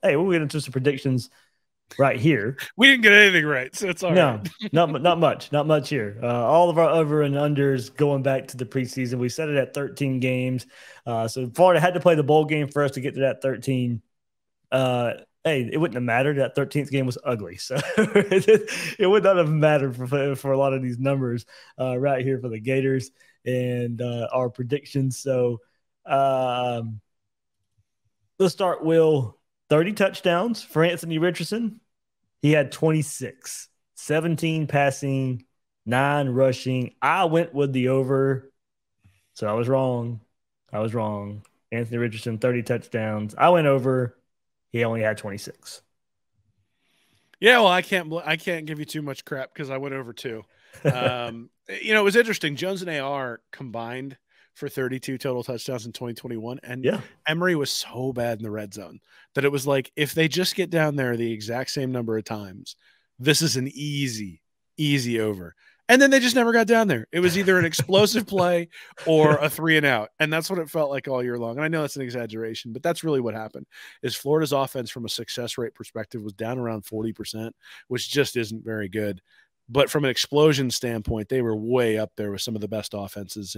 hey, we'll get into some predictions right here. We didn't get anything right, so it's all No, right. not much here. All of our over and unders going back to the preseason. We set it at 13 games. So Florida had to play the bowl game for us to get to that 13. Uh, hey, it wouldn't have mattered. That 13th game was ugly, so it would not have mattered for a lot of these numbers right here for the Gators and our predictions. So um, let's start. Will 30 touchdowns for Anthony Richardson? He had 26, 17 passing, 9 rushing. I went with the over, so I was wrong. I was wrong. Anthony Richardson, 30 touchdowns. I went over. He only had 26. Yeah, well, I can't give you too much crap because I went over too. It was interesting. Jones and AR combined for 32 total touchdowns in 2021, and Yeah. Emory was so bad in the red zone that it was like if they just get down there the exact same number of times, this is an easy over. And then they just never got down there. It was either an explosive play or a 3-and-out. And that's what it felt like all year long. And I know that's an exaggeration, but that's really what happened is Florida's offense from a success rate perspective was down around 40%, which just isn't very good. But from an explosion standpoint, they were way up there with some of the best offenses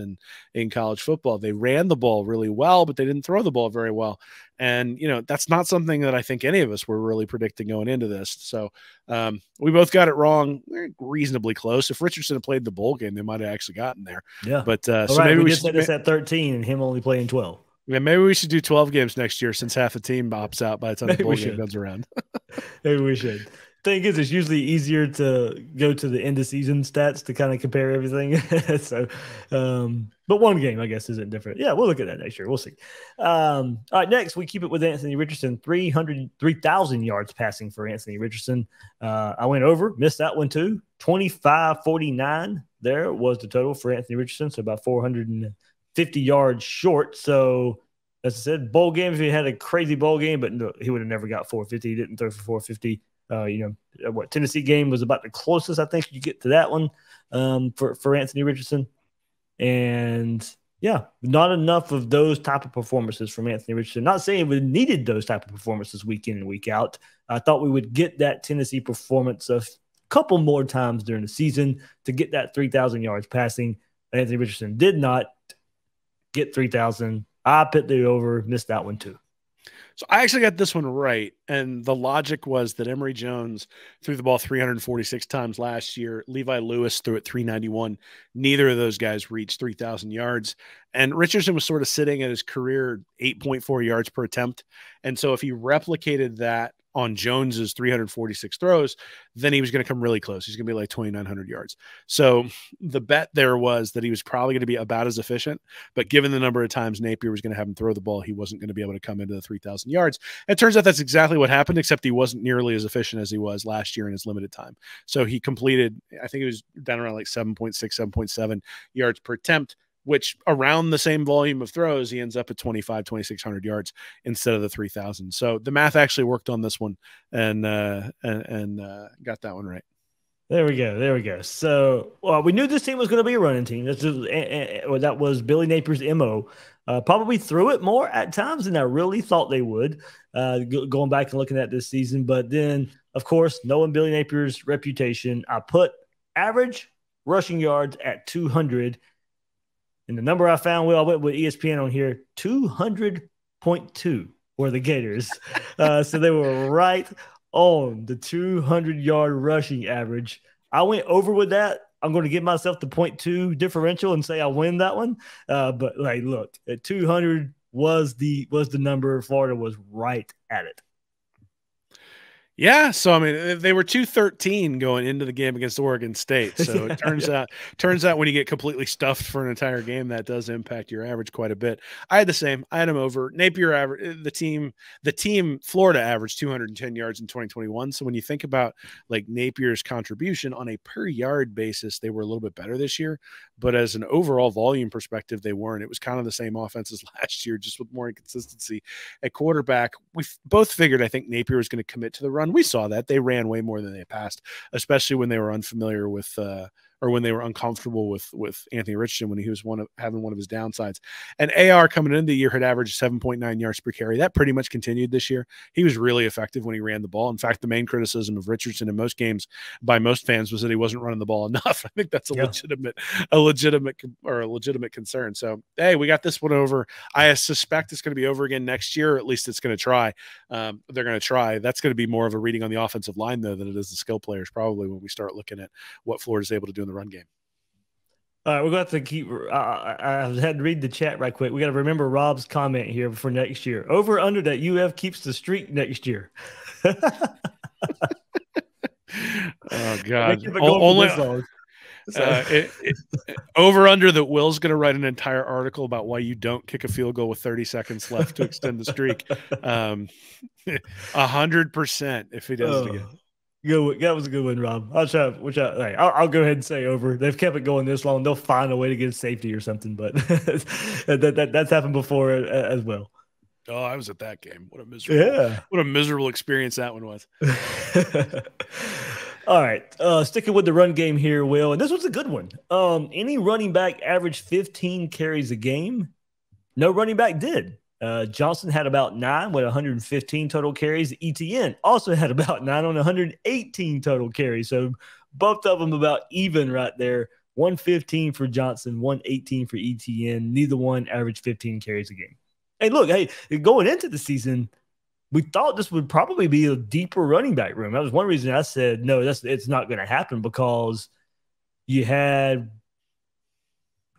in college football. They ran the ball really well, but they didn't throw the ball very well. And, that's not something that I think any of us were really predicting going into this. So we both got it wrong. We're reasonably close. If Richardson had played the bowl game, they might have actually gotten there. Yeah. But so right, maybe we set this at 13 and him only playing 12. Yeah, maybe we should do 12 games next year since half the team opts out by the time the bowl game comes around. Maybe we should. Thing is, it's usually easier to go to the end of season stats to kind of compare everything. So, but one game, I guess, isn't different. Yeah, we'll look at that next year. We'll see. All right, next we keep it with Anthony Richardson. 3,000 yards passing for Anthony Richardson. I went over, missed that one too. 25-49 there was the total for Anthony Richardson, so about 450 yards short. So, as I said, bowl games, he had a crazy bowl game, but no, he would have never got 450. He didn't throw for 450. Tennessee game was about the closest I think you get to that one for Anthony Richardson. And yeah, not enough of those type of performances from Anthony Richardson. Not saying we needed those type of performances week in and week out. I thought we would get that Tennessee performance a couple more times during the season to get that 3,000 yards passing. Anthony Richardson did not get 3,000. I picked it over, missed that one too. So I actually got this one right. And the logic was that Emory Jones threw the ball 346 times last year. Levi Lewis threw it 391. Neither of those guys reached 3,000 yards. And Richardson was sort of sitting at his career 8.4 yards per attempt. And so if he replicated that on Jones's 346 throws, then he was going to come really close. He's going to be like 2,900 yards. So the bet there was that he was probably going to be about as efficient, but given the number of times Napier was going to have him throw the ball, he wasn't going to be able to come into the 3,000 yards. And it turns out that's exactly what happened, except he wasn't nearly as efficient as he was last year in his limited time. So he completed, I think it was down around like 7.6, 7.7 yards per attempt, which around the same volume of throws, he ends up at 2,600 yards instead of the 3,000. So the math actually worked on this one and got that one right. There we go. So we knew this team was going to be a running team. That was Billy Napier's MO. Probably threw it more at times than I really thought they would, going back and looking at this season. But then, of course, knowing Billy Napier's reputation, I put average rushing yards at 200. And the number I found, I went with ESPN on here, 200.2 were the Gators. So they were right on the 200-yard rushing average. I went over with that. I'm going to give myself the 0.2 differential and say I win that one. But look, at 200 was the number. Florida was right at it. Yeah, so I mean, they were 213 going into the game against Oregon State. So it turns out when you get completely stuffed for an entire game, that does impact your average quite a bit. I had the same. I had them over. Napier average. The team Florida averaged 210 yards in 2021. So when you think about like Napier's contribution on a per yard basis, they were a little bit better this year. But as an overall volume perspective, they weren't. It was kind of the same offense as last year, just with more inconsistency at quarterback. We both figured I think Napier was going to commit to the run. We saw that they ran way more than they passed, especially when they were unfamiliar with or when they were uncomfortable with Anthony Richardson when he was having one of his downsides. And AR coming into the year had averaged 7.9 yards per carry. That pretty much continued this year. He was really effective when he ran the ball. In fact, the main criticism of Richardson in most games by most fans was that he wasn't running the ball enough. I think that's a legitimate concern. So, hey, we got this one over. I suspect it's going to be over again next year, or at least it's going to try. They're going to try. That's going to be more of a reading on the offensive line, though, than it is the skill players, probably, when we start looking at what Florida's able to do in the run game. All right, we're going to have to keep. I had to read the chat right quick. We got to remember Rob's comment here for next year. Over under that UF keeps the streak next year. Oh God! Over under that Will's going to write an entire article about why you don't kick a field goal with 30 seconds left to extend the streak. 100% if he does it again. Good, that was a good one, Rob. I'll go ahead and say over. They've kept it going this long. They'll find a way to get safety or something, but that's happened before as well. Oh, I was at that game. What a miserable experience that one was. All right, sticking with the run game here, Will, and this was a good one. Any running back averaged 15 carries a game? No running back did. Johnson had about 9 with 115 total carries. ETN also had about 9 on 118 total carries. So both of them about even right there. 115 for Johnson, 118 for ETN. Neither one averaged 15 carries a game. Hey, look, going into the season, we thought this would probably be a deeper running back room. That was one reason I said, no, it's not going to happen, because you had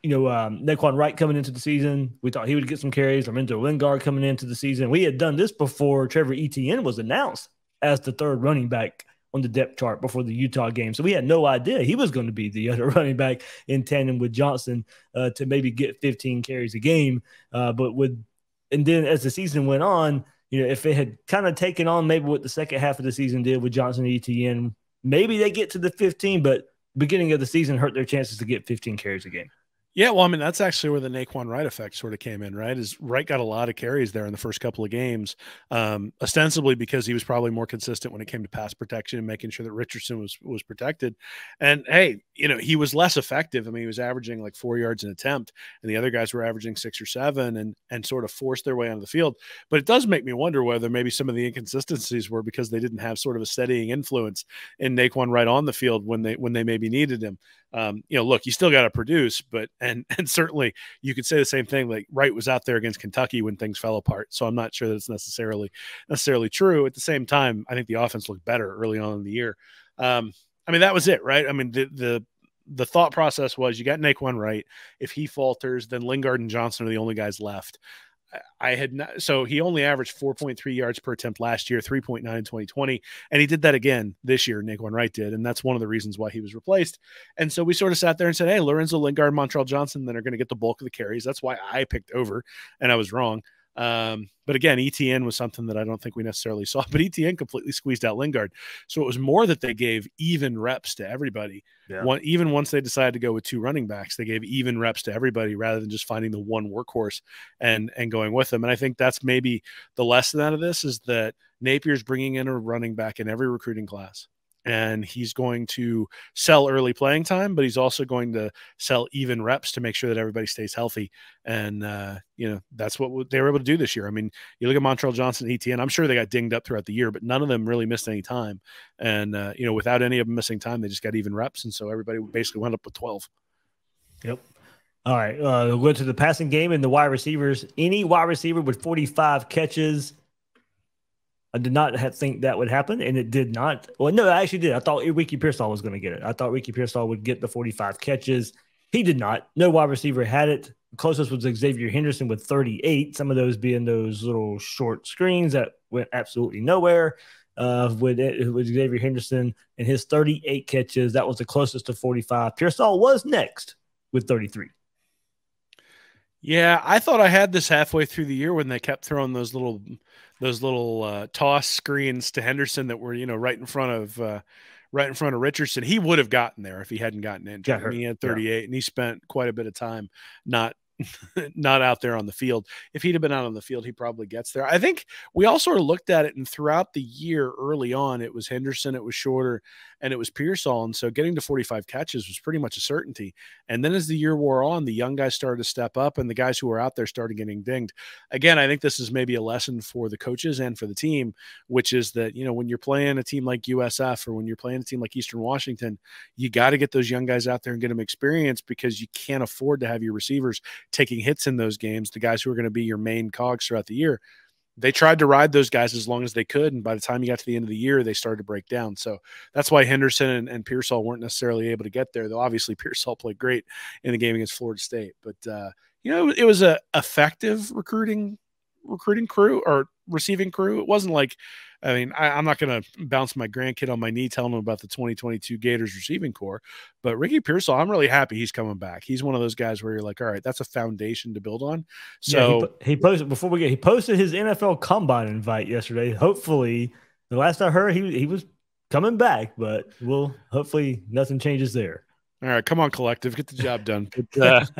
Naquan Wright coming into the season. We thought he would get some carries. Armando Lingard coming into the season. We had done this before Trevor Etienne was announced as the third running back on the depth chart before the Utah game. So we had no idea he was going to be the other running back in tandem with Johnson to maybe get 15 carries a game. And then as the season went on, if it had kind of taken on maybe what the second half of the season did with Johnson and Etienne, maybe they get to the 15, but beginning of the season hurt their chances to get 15 carries a game. Yeah, well, I mean, that's actually where the Naquan Wright effect sort of came in, right? Is Wright got a lot of carries there in the first couple of games, ostensibly because he was probably more consistent when it came to pass protection and making sure that Richardson was protected. And, hey, he was less effective. I mean, he was averaging like 4 yards an attempt, and the other guys were averaging 6 or 7 and sort of forced their way onto the field. But it does make me wonder whether maybe some of the inconsistencies were because they didn't have sort of a steadying influence in Naquan Wright on the field when they maybe needed him. Look, you still got to produce, but and certainly you could say the same thing. Like Wright was out there against Kentucky when things fell apart, so I'm not sure that it's necessarily true. At the same time, I think the offense looked better early on in the year. I mean, that was it, right? I mean, the thought process was you got Naquan Wright. If he falters, then Lingard and Johnson are the only guys left. So he only averaged 4.3 yards per attempt last year, 3.9 in 2020. And he did that again this year, Naquan Wright did. And that's one of the reasons why he was replaced. And so we sort of sat there and said, hey, Lorenzo Lingard, Montrell Johnson, then are going to get the bulk of the carries. That's why I picked over, and I was wrong. But again, ETN was something that I don't think we necessarily saw, but ETN completely squeezed out Lingard. So it was more that they gave even reps to everybody. Yeah. Even once they decided to go with 2 running backs, they gave even reps to everybody rather than just finding the one workhorse and going with them. And I think that's maybe the lesson out of this is that Napier's bringing in a running back in every recruiting class. And he's going to sell early playing time, but he's also going to sell even reps to make sure that everybody stays healthy. And, that's what they were able to do this year. I mean, you look at Montrell Johnson and ETN, I'm sure they got dinged up throughout the year, but none of them really missed any time. And, without any of them missing time, they just got even reps. And so everybody basically went up with 12. Yep. All right. We'll go to the passing game and the wide receivers. Any wide receiver with 45 catches. I did not think that would happen, and it did not. Well, no, I actually did. I thought Ricky Pearsall was going to get it. I thought Ricky Pearsall would get the 45 catches. He did not. No wide receiver had it. The closest was Xavier Henderson with 38, some of those being those little short screens that went absolutely nowhere. With Xavier Henderson and his 38 catches, that was the closest to 45. Pearsall was next with 33. Yeah, I thought I had this halfway through the year when they kept throwing those little toss screens to Henderson that were right in front of Richardson. He would have gotten there if he hadn't gotten injured. He had 38, and he spent quite a bit of time not not out there on the field. If he'd have been out on the field, he probably gets there. I think we all sort of looked at it, and throughout the year early on, it was Henderson, it was Shorter, and it was Pearsall. And so getting to 45 catches was pretty much a certainty. And then as the year wore on, the young guys started to step up, and the guys who were out there started getting dinged. Again, I think this is maybe a lesson for the coaches and for the team, which is that, you know, when you're playing a team like USF or when you're playing a team like Eastern Washington, you got to get those young guys out there and get them experience, because you can't afford to have your receivers taking hits in those games, the guys who are going to be your main cogs throughout the year. They tried to ride those guys as long as they could, and by the time you got to the end of the year, they started to break down. So that's why Henderson and Pearsall weren't necessarily able to get there, though obviously Pearsall played great in the game against Florida State. But you know, it was a effective recruiting crew or receiving crew. It wasn't like, I mean, I'm not going to bounce my grandkid on my knee telling him about the 2022 Gators receiving core, but Ricky Pearsall, I'm really happy he's coming back. He's one of those guys where you're like, all right, that's a foundation to build on. So yeah, he posted he posted his NFL Combine invite yesterday. Hopefully, the last I heard, he was coming back, but hopefully nothing changes there. All right, come on, collective, get the job done. But,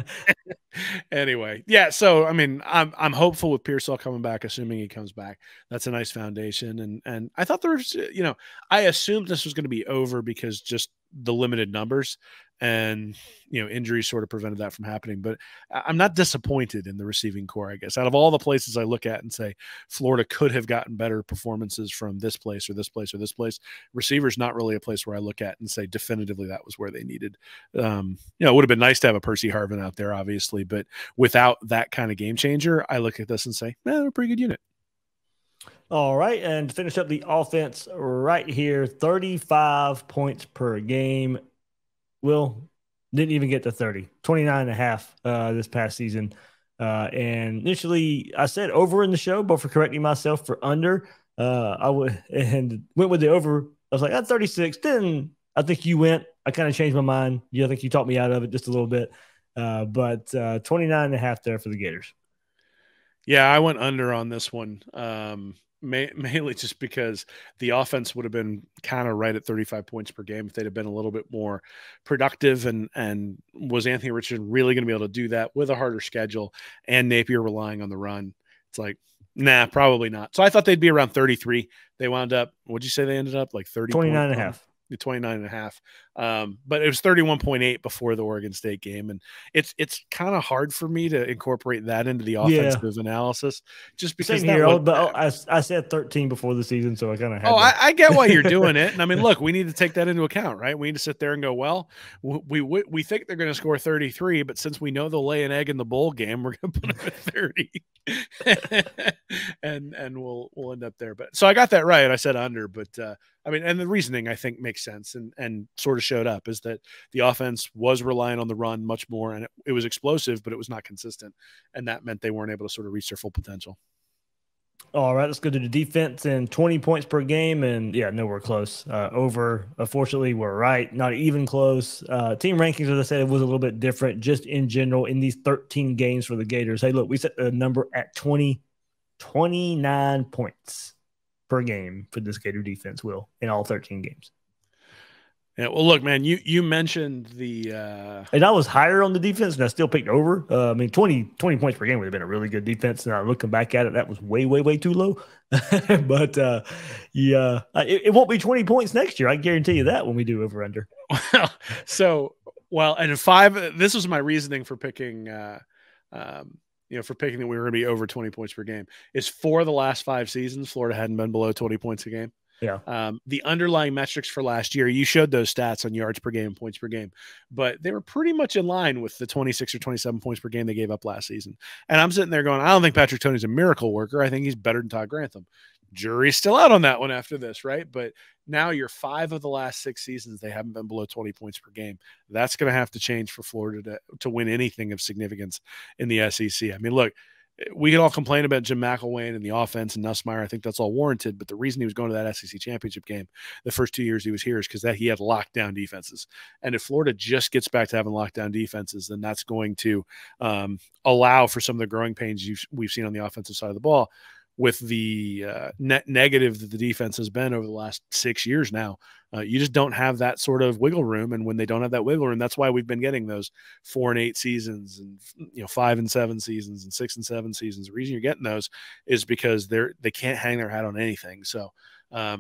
anyway, yeah. So I mean, I'm hopeful with Pearsall coming back, assuming he comes back. That's a nice foundation, and I thought there was, you know, I assumed this was going to be over because just the limited numbers and, you know, injuries sort of prevented that from happening. But I'm not disappointed in the receiving core. I guess out of all the places I look at and say Florida could have gotten better performances from this place or this place or this place, receivers not really a place where I look at and say definitively that was where they needed. You know, it would have been nice to have a Percy Harvin out there, obviously, but without that kind of game changer, I look at this and say, they're a pretty good unit. All right, and to finish up the offense right here, 35 points per game. Will didn't even get to 30, 29.5 this past season. And initially I said over in the show, but for correcting myself for under, I would and went with the over. I was like, at 36. Then I think you went. I kind of changed my mind. I think you talked me out of it just a little bit. But 29.5 there for the Gators. Yeah, I went under on this one. Mainly just because the offense would have been kind of right at 35 points per game if they'd have been a little bit more productive. And was Anthony Richardson really going to be able to do that with a harder schedule and Napier relying on the run? It's like, nah, probably not. So I thought they'd be around 33. They wound up, what'd you say they ended up? Like 30? 29.5. 29.5. But it was 31.8 before the Oregon State game. And it's kind of hard for me to incorporate that into the offensive analysis just because Same here, but I said 13 before the season, so I kind of had I get why you're doing it. And I mean, look, we need to take that into account, right? We need to sit there and go, well, we think they're going to score 33, but since we know they'll lay an egg in the bowl game, we're going to put them at 30. and we'll end up there. But so I got that right. I said under, but I mean, and the reasoning I think makes sense and sort of showed up is that the offense was relying on the run much more, and it was explosive, but it was not consistent, and that meant they weren't able to sort of reach their full potential. All right, let's go to the defense and 20 points per game, and yeah, nowhere close. Over, unfortunately, we're right, not even close. Team rankings, as I said, was a little bit different just in general in these 13 games for the Gators. Hey, look, we set the number at 29 points per game for this Gator defense, Will, in all 13 games. Yeah, well, look, man, you mentioned the and I was higher on the defense, and I still picked over. I mean, 20 points per game would have been a really good defense. And looking back at it, that was way, way, way too low. But yeah, it won't be 20 points next year. I guarantee you that when we do over under. And 5. This was my reasoning for picking. For picking that we were going to be over 20 points per game is 4 of the last 5 seasons, Florida hadn't been below 20 points a game. Yeah. The underlying metrics for last year, you showed those stats on yards per game and points per game, but they were pretty much in line with the 26 or 27 points per game they gave up last season. And I'm sitting there going, I don't think Patrick Toney's a miracle worker. I think he's better than Todd Grantham. Jury's still out on that one after this, right? But now you're 5 of the last 6 seasons, they haven't been below 20 points per game. That's going to have to change for Florida to win anything of significance in the SEC. I mean, look, we can all complain about Jim McElwain and the offense and Nussmeier. I think that's all warranted. But the reason he was going to that SEC championship game the first 2 years he was here is because he had lockdown defenses. And if Florida just gets back to having lockdown defenses, then that's going to allow for some of the growing pains we've seen on the offensive side of the ball. with the net negative that the defense has been over the last 6 years now. You just don't have that sort of wiggle room. And when they don't have that wiggle room, that's why we've been getting those 4-8 seasons and 5-7 seasons and 6-7 seasons. The reason you're getting those is because they can't hang their hat on anything. So, I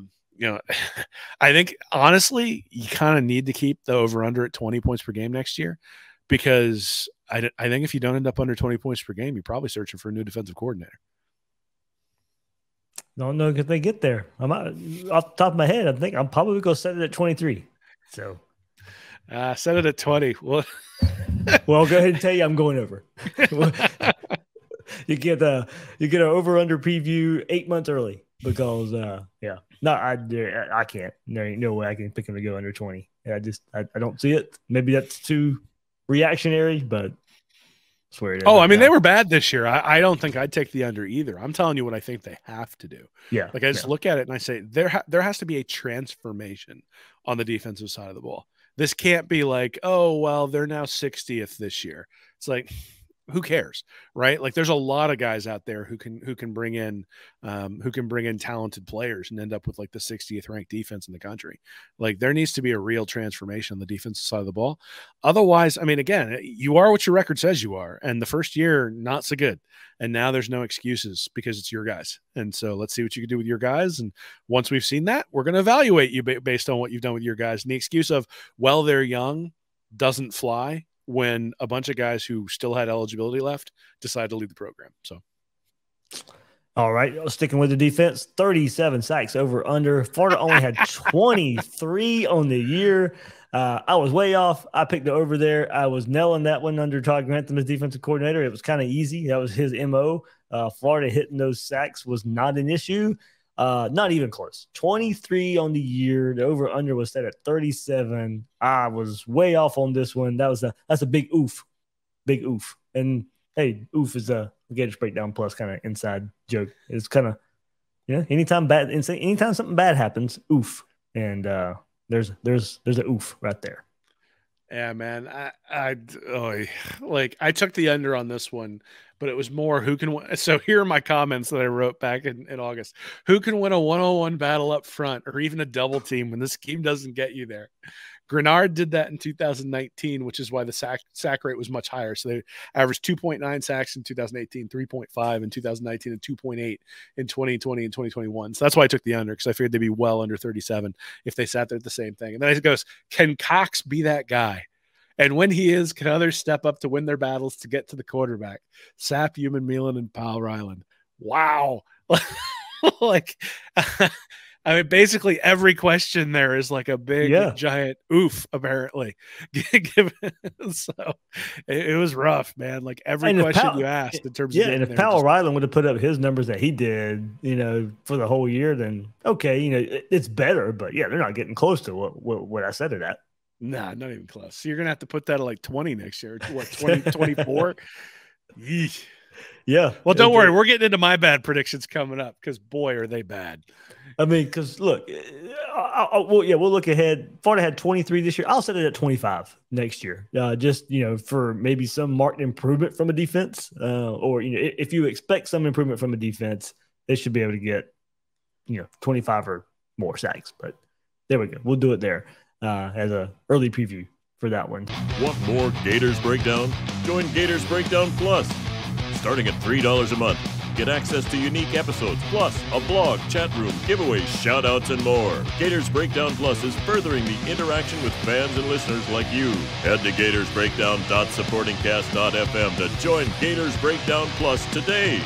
think honestly, you kind of need to keep the over under at 20 points per game next year, because I think if you don't end up under 20 points per game, you're probably searching for a new defensive coordinator. Don't know if they get there. I'm off the top of my head. I think I'm probably going to set it at 23. So set it at 20. Well, I'll go ahead and tell you I'm going over. You get an over under preview 8 months early because I can't. There ain't no way I can pick him to go under 20. I don't see it. Maybe that's too reactionary, but I swear it is. I mean, they were bad this year. I don't think I'd take the under either. I'm telling you what I think they have to do. Yeah. Like I just look at it and I say there has to be a transformation on the defensive side of the ball. This can't be like, oh, well, they're now 60th this year. It's like, who cares, right? Like there's a lot of guys out there who can bring in talented players and end up with like the 60th ranked defense in the country. Like there needs to be a real transformation on the defensive side of the ball. Otherwise, I mean, again, you are what your record says you are. And the first year, not so good. And now there's no excuses because it's your guys. And so let's see what you can do with your guys. And once we've seen that, we're going to evaluate you based on what you've done with your guys. And the excuse of, well, they're young doesn't fly when a bunch of guys who still had eligibility left decided to leave the program. So, all right, sticking with the defense, 37 sacks over under. Florida only had 23 on the year. I was way off. I picked the over there. I was nailing that one under Todd Grantham as defensive coordinator. It was kind of easy. That was his MO. Florida hitting those sacks was not an issue. Not even close. 23 on the year. The over under was set at 37. I was way off on this one. That's a big oof. Big oof. And hey, oof is a Gators Breakdown Plus kind of inside joke. It's kind of, anytime something bad happens, oof. And there's an oof right there. Yeah, man. I took the under on this one, but it was more who can win. So here are my comments that I wrote back in August. Who can win a 1-on-1 battle up front or even a double team when the scheme doesn't get you there? Grenard did that in 2019, which is why the sack rate was much higher. So they averaged 2.9 sacks in 2018, 3.5 in 2019, and 2.8 in 2020 and 2021. So that's why I took the under, because I figured they'd be well under 37 if they sat there at the same thing. And then it goes, can Cox be that guy? And when he is, can others step up to win their battles to get to the quarterback? Sapp, Human, Milan, and Powell Ryland. Wow. I mean, basically every question there is like a big, giant oof, apparently. So it was rough, man. Like every question you asked in terms of. Yeah, and if Powell Ryland would have put up his numbers that he did, for the whole year, then okay, it's better. But yeah, they're not getting close to what I said it at. Nah, not even close. So you're going to have to put that at like 20 next year. What, 20, 24? Yeah. Well, don't worry. We're getting into my bad predictions coming up because, boy, are they bad. I mean, because look, we'll look ahead. Florida had 23 this year. I'll set it at 25 next year. Just, for maybe some marked improvement from a defense, or, if you expect some improvement from a defense, they should be able to get, 25 or more sacks. But there we go. We'll do it there as an early preview for that one. Want more Gators Breakdown? Join Gators Breakdown Plus. Starting at $3 a month. Get access to unique episodes, plus a blog, chat room, giveaways, shout-outs, and more. Gators Breakdown Plus is furthering the interaction with fans and listeners like you. Head to gatorsbreakdown.supportingcast.fm to join Gators Breakdown Plus today.